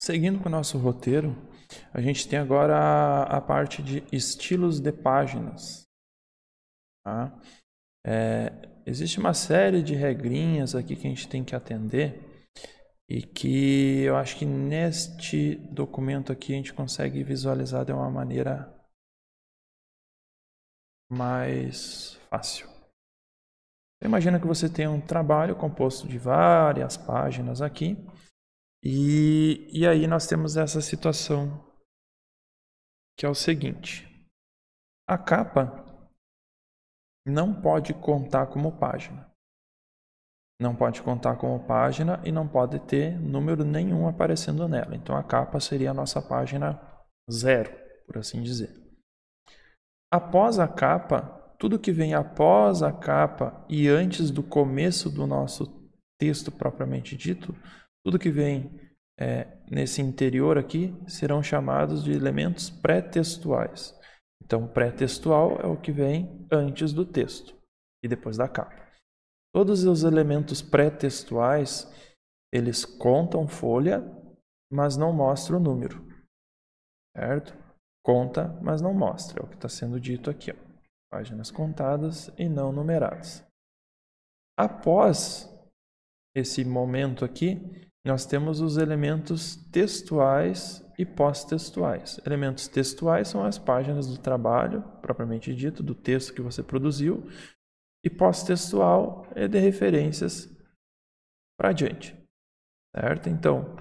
Seguindo com o nosso roteiro, a gente tem agora a parte de estilos de páginas. Tá? Existe uma série de regrinhas aqui que a gente tem que atender e que eu acho que neste documento aqui a gente consegue visualizar de uma maneira mais fácil. Imagina que você tem um trabalho composto de várias páginas aqui e aí nós temos essa situação que é o seguinte: a capa não pode contar como página. Não pode contar como página e não pode ter número nenhum aparecendo nela. Então a capa seria a nossa página 0, por assim dizer. Após a capa, tudo que vem após a capa e antes do começo do nosso texto propriamente dito, tudo que vem nesse interior aqui serão chamados de elementos pré-textuais. Então, pré-textual é o que vem antes do texto e depois da capa. Todos os elementos pré-textuais, eles contam folha, mas não mostram o número. Certo? Conta, mas não mostra. É o que está sendo dito aqui. Ó. Páginas contadas e não numeradas. Após esse momento aqui, nós temos os elementos textuais e pós-textuais. Elementos textuais são as páginas do trabalho, propriamente dito, do texto que você produziu, e pós-textual é de referências para adiante. Certo? Então,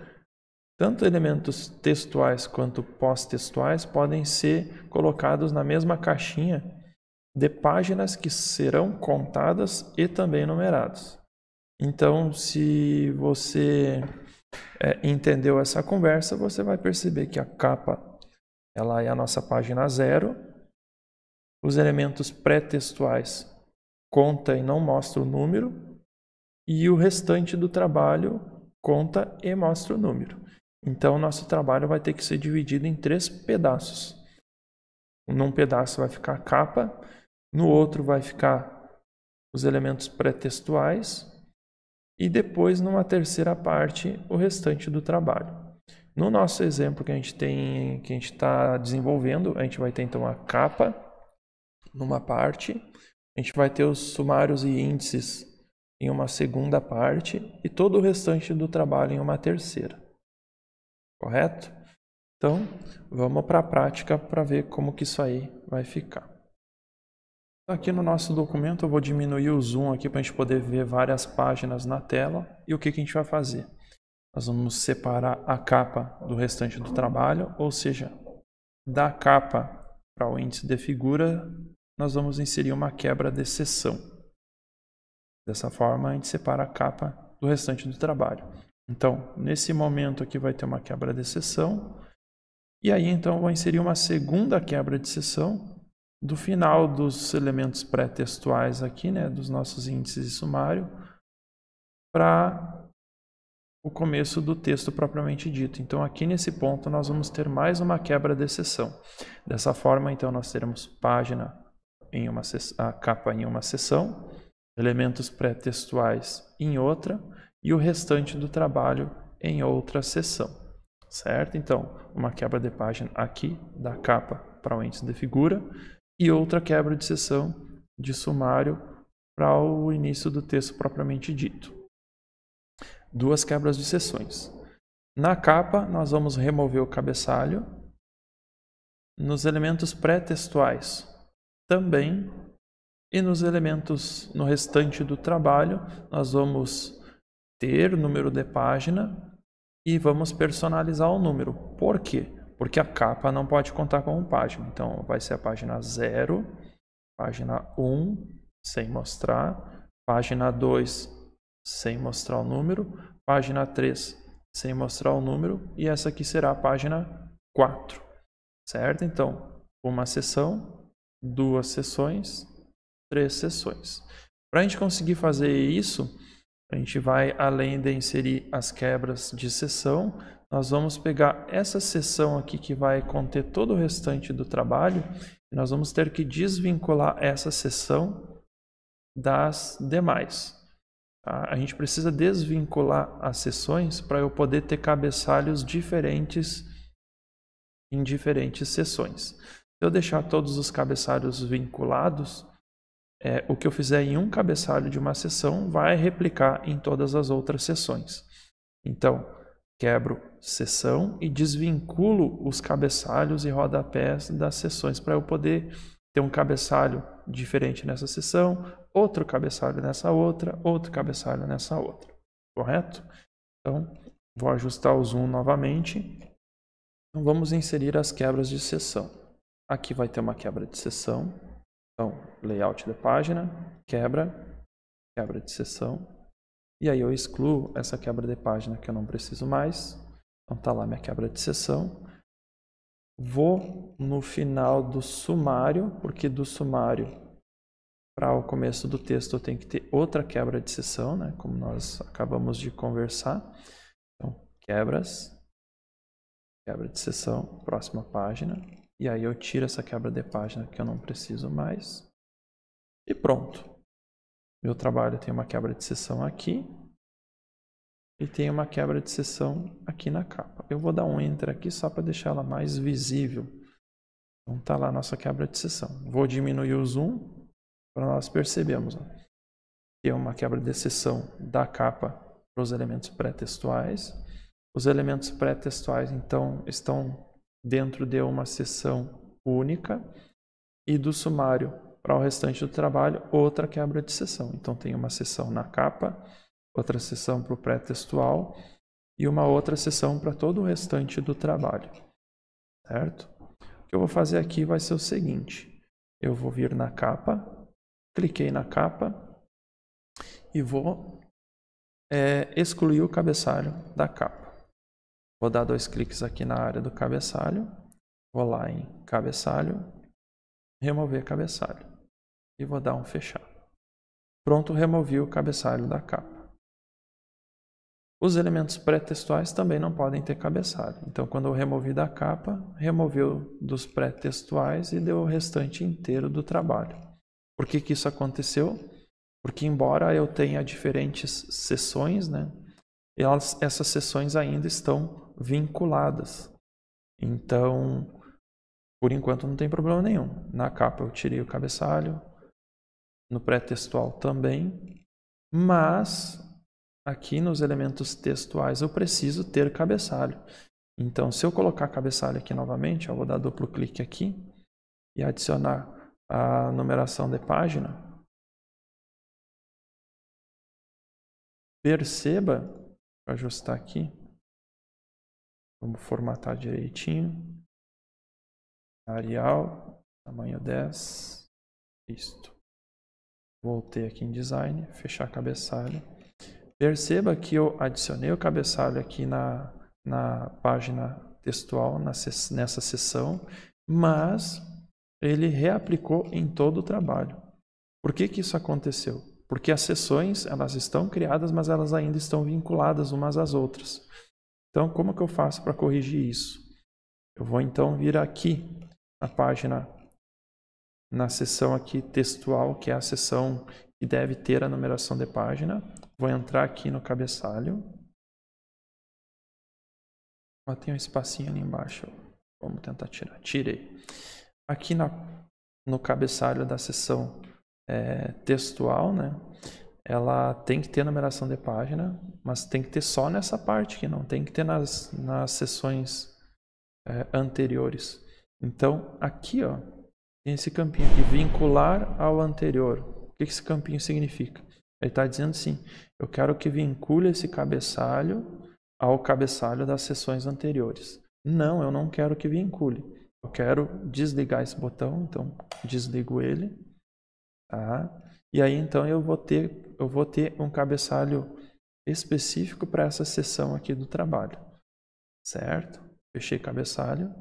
tanto elementos textuais quanto pós-textuais podem ser colocados na mesma caixinha de páginas que serão contadas e também numeradas. Então, se você entendeu essa conversa, você vai perceber que a capa ela é a nossa página 0. Os elementos pré-textuais conta e não mostra o número. E o restante do trabalho conta e mostra o número. Então, nosso trabalho vai ter que ser dividido em 3 pedaços. Num pedaço vai ficar a capa, no outro vai ficar os elementos pré-textuais e depois, numa terceira parte, o restante do trabalho. No nosso exemplo que a gente está desenvolvendo, a gente vai ter então a capa numa parte, a gente vai ter os sumários e índices em uma segunda parte e todo o restante do trabalho em uma terceira. Correto? Então, vamos para a prática para ver como que isso aí vai ficar. Aqui no nosso documento eu vou diminuir o zoom aqui para a gente poder ver várias páginas na tela. E o que a gente vai fazer? Nós vamos separar a capa do restante do trabalho, ou seja, da capa para o índice de figura, nós vamos inserir uma quebra de seção. Dessa forma, a gente separa a capa do restante do trabalho. Então, nesse momento aqui vai ter uma quebra de seção. E aí, então, eu vou inserir uma segunda quebra de seção do final dos elementos pré-textuais aqui, né, dos nossos índices e sumário, para o começo do texto propriamente dito. Então, aqui nesse ponto, nós vamos ter mais uma quebra de seção. Dessa forma, então, nós teremos página em a capa em uma seção, elementos pré-textuais em outra e o restante do trabalho em outra seção, certo? Então, uma quebra de página aqui da capa para o índice de figura e outra quebra de seção de sumário para o início do texto propriamente dito. 2 quebras de seções. Na capa, nós vamos remover o cabeçalho. Nos elementos pré-textuais também. E nos elementos, no restante do trabalho, nós vamos ter o número de página e vamos personalizar o número. Por quê? Porque a capa não pode contar como página. Então, vai ser a página 0, página 1, sem mostrar, página 2, sem mostrar o número, página 3, sem mostrar o número, e essa aqui será a página 4. Certo? Então, uma seção, 2 seções, 3 seções. Para a gente conseguir fazer isso, a gente vai, além de inserir as quebras de seção, nós vamos pegar essa seção aqui que vai conter todo o restante do trabalho e nós vamos ter que desvincular essa seção das demais. Tá? A gente precisa desvincular as seções para eu poder ter cabeçalhos diferentes em diferentes seções. Se eu deixar todos os cabeçalhos vinculados, o que eu fizer em um cabeçalho de uma seção vai replicar em todas as outras seções. Então, quebro seção e desvinculo os cabeçalhos e rodapés das seções para eu poder ter um cabeçalho diferente nessa seção, outro cabeçalho nessa outra, outro cabeçalho nessa outra. Correto? Então, vou ajustar o zoom novamente. Então, vamos inserir as quebras de seção. Aqui vai ter uma quebra de seção. Então, layout da página, quebra de seção. E aí eu excluo essa quebra de página que eu não preciso mais. Então tá lá minha quebra de seção. Vou no final do sumário, porque do sumário para o começo do texto eu tenho que ter outra quebra de seção, né? Como nós acabamos de conversar. Então, quebra de seção, próxima página. E aí eu tiro essa quebra de página que eu não preciso mais. E pronto. Meu trabalho tem uma quebra de seção aqui e tem uma quebra de seção aqui na capa. Eu vou dar um Enter aqui só para deixar ela mais visível. Então tá lá a nossa quebra de seção. Vou diminuir o zoom para nós percebermos. Tem uma quebra de seção da capa para os elementos pré-textuais. Os elementos pré-textuais então estão dentro de uma seção única e do sumário para o restante do trabalho, outra quebra de seção. Então, tem uma seção na capa, outra seção para o pré-textual e uma outra seção para todo o restante do trabalho. Certo? O que eu vou fazer aqui vai ser o seguinte. Eu vou vir na capa, cliquei na capa e vou excluir o cabeçalho da capa. Vou dar 2 cliques aqui na área do cabeçalho, vou lá em cabeçalho, remover cabeçalho. E vou dar um fechar. Pronto, removi o cabeçalho da capa. Os elementos pré-textuais também não podem ter cabeçalho. Então, quando eu removi da capa, removeu dos pré-textuais e deu o restante inteiro do trabalho. Por que isso aconteceu? Porque embora eu tenha diferentes seções, né, essas seções ainda estão vinculadas. Então, por enquanto não tem problema nenhum. Na capa eu tirei o cabeçalho, no pré-textual também, mas aqui nos elementos textuais eu preciso ter cabeçalho. Então, se eu colocar cabeçalho aqui novamente, eu vou dar duplo clique aqui e adicionar a numeração de página. Perceba, vou ajustar aqui, vamos formatar direitinho, Arial, tamanho 10, isto. Voltei aqui em Design, fechar cabeçalho. Perceba que eu adicionei o cabeçalho aqui na página textual, nessa seção, mas ele reaplicou em todo o trabalho. Por que isso aconteceu? Porque as seções elas estão criadas, mas elas ainda estão vinculadas umas às outras. Então, como que eu faço para corrigir isso? Eu vou então vir aqui na página, na seção aqui textual, que é a seção que deve ter a numeração de página. Vou entrar aqui no cabeçalho. Tem um espacinho ali embaixo. Vamos tentar tirar. Tirei. Aqui no cabeçalho da seção textual, né? Ela tem que ter numeração de página, mas tem que ter só nessa parte aqui, não tem que ter nas seções anteriores. Então, aqui, ó, tem esse campinho aqui, vincular ao anterior. O que esse campinho significa? Ele está dizendo assim, eu quero que vincule esse cabeçalho ao cabeçalho das seções anteriores. Não, eu não quero que vincule. Eu quero desligar esse botão, então desligo ele. Tá? E aí então eu vou ter um cabeçalho específico para essa seção aqui do trabalho. Certo? Fechei cabeçalho.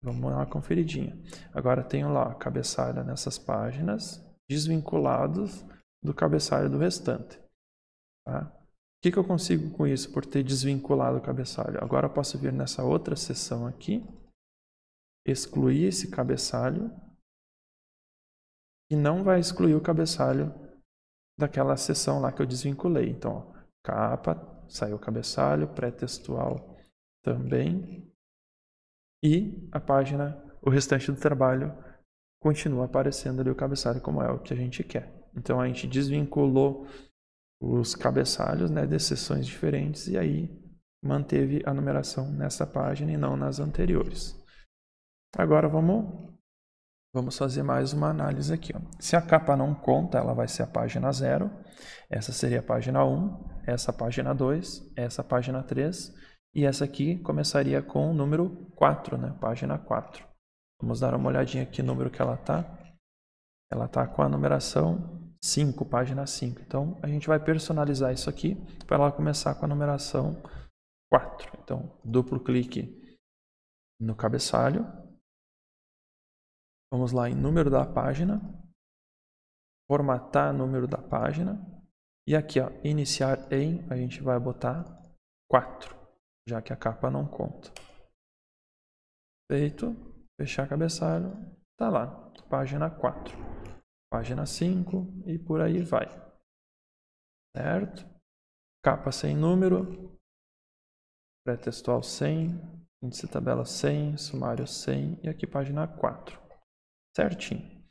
Vamos dar uma conferidinha. Agora tenho lá cabeçalho nessas páginas, desvinculados do cabeçalho do restante. Tá? O que eu consigo com isso por ter desvinculado o cabeçalho? Agora eu posso vir nessa outra seção aqui, excluir esse cabeçalho e não vai excluir o cabeçalho daquela seção lá que eu desvinculei. Então, ó, capa, saiu o cabeçalho, pré-textual também. E a página, o restante do trabalho, continua aparecendo ali o cabeçalho como é o que a gente quer. Então, a gente desvinculou os cabeçalhos, né, de seções diferentes e aí manteve a numeração nessa página e não nas anteriores. Agora vamos fazer mais uma análise aqui. Ó. Se a capa não conta, ela vai ser a página 0. Essa seria a página 1, essa a página 2, essa a página 3 e essa aqui começaria com o número 4, né? Página 4. Vamos dar uma olhadinha aqui no número que ela está. Ela está com a numeração 5, página 5. Então, a gente vai personalizar isso aqui para ela começar com a numeração 4. Então, duplo clique no cabeçalho. Vamos lá em número da página. Formatar número da página. E aqui, ó, iniciar em, a gente vai botar 4, já que a capa não conta. Feito. Fechar cabeçalho. Tá lá, página 4. Página 5 e por aí vai. Certo? Capa sem número. Pré-textual 100. Índice tabela 100. Sumário 100. E aqui página 4. Certinho.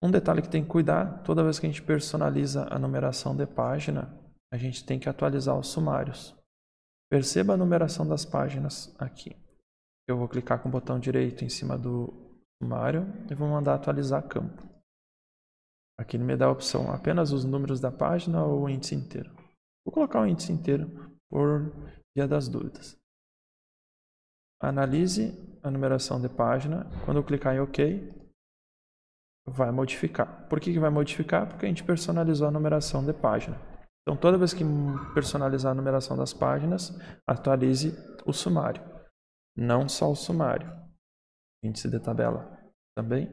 Um detalhe que tem que cuidar, toda vez que a gente personaliza a numeração de página, a gente tem que atualizar os sumários. Perceba a numeração das páginas aqui. Eu vou clicar com o botão direito em cima do sumário e vou mandar atualizar campo. Aqui ele me dá a opção apenas os números da página ou o índice inteiro. Vou colocar o índice inteiro por via das dúvidas. Analise a numeração de página. Quando eu clicar em OK, vai modificar. Por que vai modificar? Porque a gente personalizou a numeração de página. Então, toda vez que personalizar a numeração das páginas, atualize o sumário. Não só o sumário. Índice de tabela também.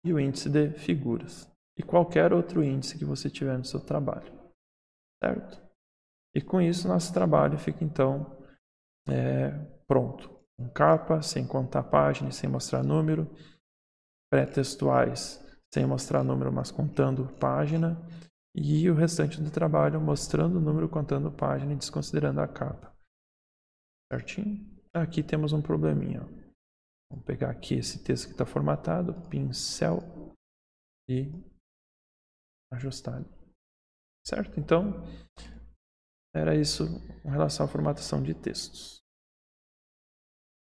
E o índice de figuras. E qualquer outro índice que você tiver no seu trabalho. Certo? E com isso, nosso trabalho fica, então, pronto. Com capa, sem contar página e sem mostrar número. Pré-textuais, sem mostrar número, mas contando página. E o restante do trabalho mostrando o número, contando página e desconsiderando a capa. Certinho? Aqui temos um probleminha. Vamos pegar aqui esse texto que está formatado, pincel e ajustar. Certo? Então, era isso com relação à formatação de textos.